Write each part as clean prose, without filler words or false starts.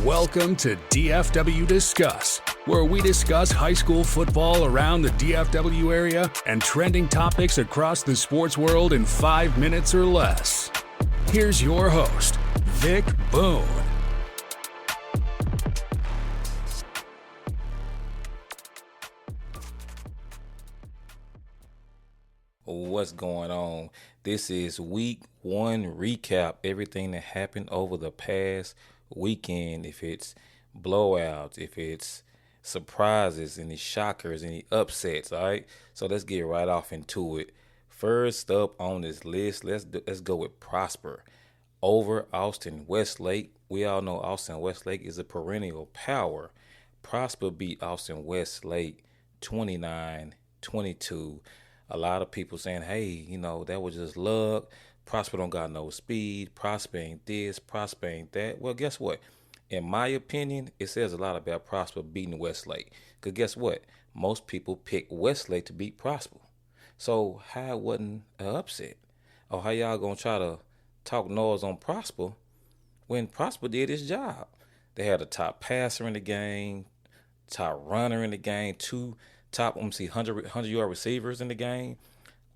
Welcome to DFW Discuss, where we discuss high school football around the DFW area and trending topics across the sports world in 5 minutes or less. Here's your host, Vic Boone. What's going on? This is week one recap, everything that happened over the past weekend. If it's blowouts, if it's surprises, any shockers, any upsets, all right? So let's get right off into it. First up on this list, let's go with Prosper over Austin Westlake. We all know Austin Westlake is a perennial power. Prosper beat Austin Westlake 29-22. A lot of people saying, hey, that was just luck. Prosper don't got no speed. Prosper ain't this. Prosper ain't that. Well, guess what? In my opinion, it says a lot about Prosper beating Westlake. Because guess what? Most people pick Westlake to beat Prosper. So how it wasn't an upset? Or how y'all going to try to talk noise on Prosper when Prosper did his job? They had a top passer in the game, top runner in the game, two top 100-yard receivers in the game.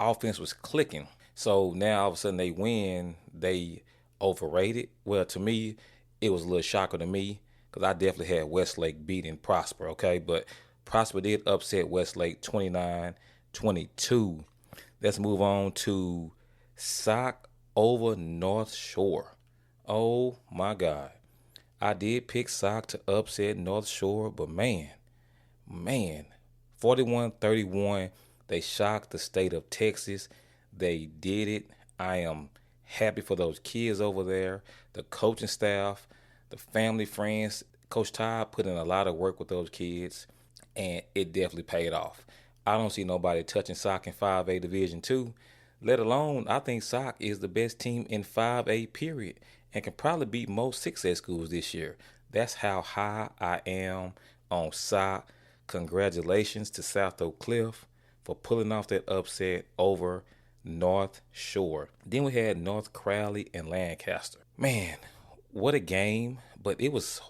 Offense was clicking. So now all of a sudden they win. They overrated. Well, to me, it was a little shocker to me because I definitely had Westlake beating Prosper, okay? But Prosper did upset Westlake 29-22. Let's move on to Sock over North Shore. Oh, my God. I did pick Sock to upset North Shore, but man, 41-31, they shocked the state of Texas. They did it. I am happy for those kids over there, the coaching staff, the family, friends. Coach Todd put in a lot of work with those kids, and it definitely paid off. I don't see nobody touching Sock in 5A Division II, let alone I think Sock is the best team in 5A, period, and can probably beat most 6A schools this year. That's how high I am on Sock. Congratulations to South Oak Cliff for pulling off that upset over North Shore. Then we had North Crowley and Lancaster. Man, what a game, but it was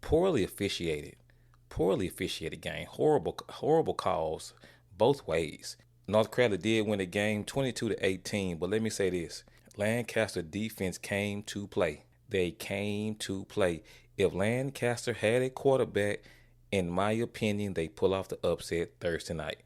poorly officiated game. Horrible calls both ways. North Crowley did win the game 22-18, but let me say this. Lancaster defense came to play. They came to play. If Lancaster had a quarterback, in my opinion, they pull off the upset Thursday night.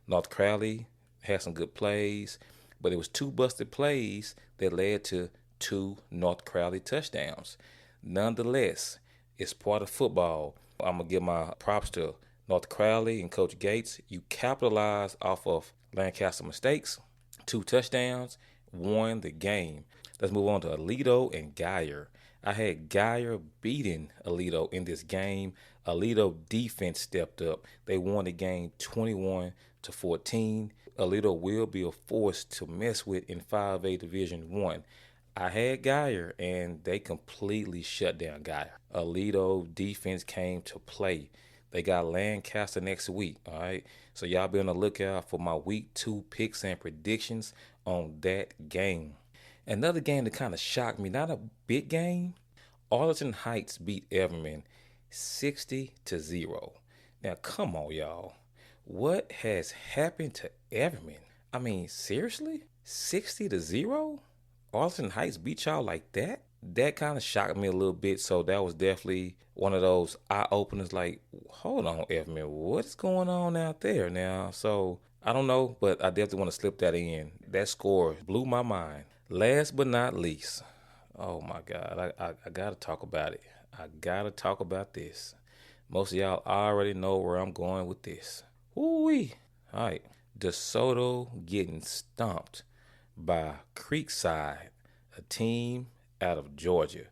North Crowley had some good plays, but it was two busted plays that led to two North Crowley touchdowns. Nonetheless, it's part of football. I'm going to give my props to North Crowley and Coach Gates. You capitalize off of Lancaster mistakes. Two touchdowns, won the game. Let's move on to Aledo and Geyer. I had Geyer beating Aledo in this game. Aledo defense stepped up. They won the game 21-14. Aledo will be a force to mess with in 5A Division I. I had Geyer, and they completely shut down Geyer. Aledo defense came to play. They got Lancaster next week, all right? So y'all be on the lookout for my week 2 picks and predictions on that game. Another game that kind of shocked me, not a big game, Arlington Heights beat Everman 60-0. Now, come on, y'all. What has happened to Everman? I mean, seriously? 60-0? Arlington Heights beat y'all like that? That kind of shocked me a little bit, so that was definitely one of those eye-openers like, hold on, Everman, what's going on out there now? So, I don't know, but I definitely want to slip that in. That score blew my mind. Last but not least, oh my God, I got to talk about it. I got to talk about this. Most of y'all already know where I'm going with this. Woo-wee. All right, DeSoto getting stomped by Creekside, a team out of Georgia.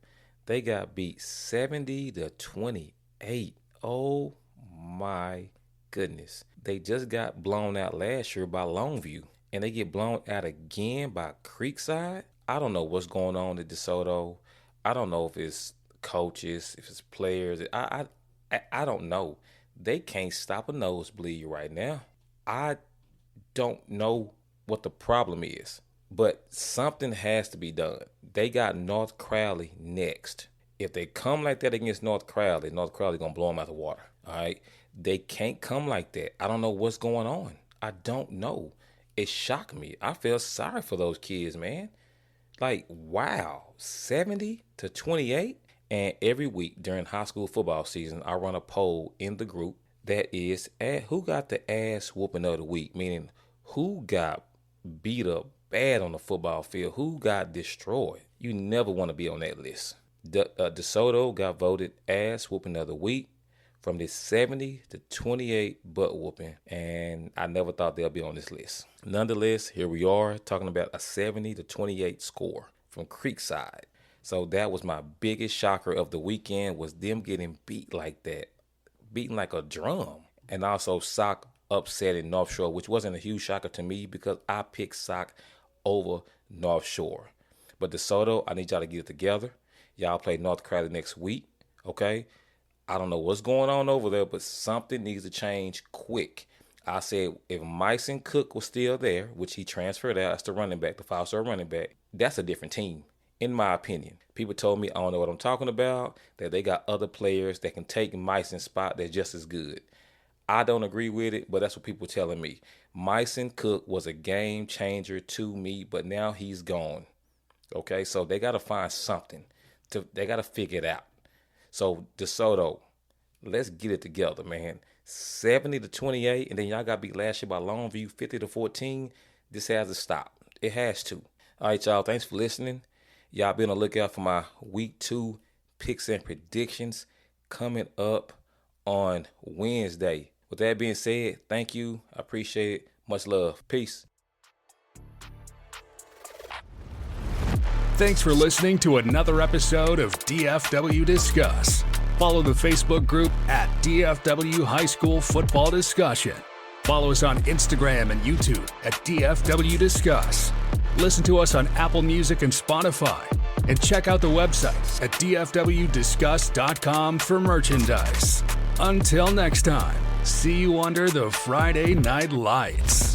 They got beat 70-28. Oh my goodness. They just got blown out last year by Longview, and they get blown out again by Creekside. I don't know what's going on at DeSoto. I don't know if it's coaches, if it's players. I don't know. They can't stop a nosebleed right now. I don't know what the problem is, but something has to be done. They got North Crowley next. If they come like that against North Crowley going to blow them out the water. All right. They can't come like that. I don't know what's going on. I don't know. It shocked me. I feel sorry for those kids, man. Like, wow, 70-28. And every week during high school football season, I run a poll in the group that is who got the ass whooping of the week, meaning who got beat up bad on the football field, who got destroyed. You never want to be on that list. DeSoto got voted ass whooping of the week from this 70-28 butt whooping, and I never thought they'll be on this list. Nonetheless, here we are talking about a 70-28 score from Creekside. So that was my biggest shocker of the weekend, was them getting beat like that, beaten like a drum. And also Sock upsetting North Shore, which wasn't a huge shocker to me because I picked Sock over North Shore. But DeSoto, I need y'all to get it together. Y'all play North Crowley next week, okay? I don't know what's going on over there, but something needs to change quick. I said if Myson Cook was still there, which he transferred out as the running back, the 5-star running back, that's a different team, in my opinion. People told me I don't know what I'm talking about, that they got other players that can take Myson's spot that's just as good. I don't agree with it, but that's what people are telling me. Myson Cook was a game changer to me, but now he's gone. Okay, so they got to find something. They got to figure it out. So, DeSoto, let's get it together, man. 70-28, and then y'all got beat last year by Longview 50-14. This has to stop. It has to. All right, y'all, thanks for listening. Y'all be on the lookout for my Week 2 picks and predictions coming up on Wednesday. With that being said, thank you. I appreciate it. Much love. Peace. Thanks for listening to another episode of DFW Discuss. Follow the Facebook group at DFW High School Football Discussion. Follow us on Instagram and YouTube at DFW Discuss. Listen to us on Apple Music and Spotify. And check out the website at dfwdiscuss.com for merchandise. Until next time, see you under the Friday night lights.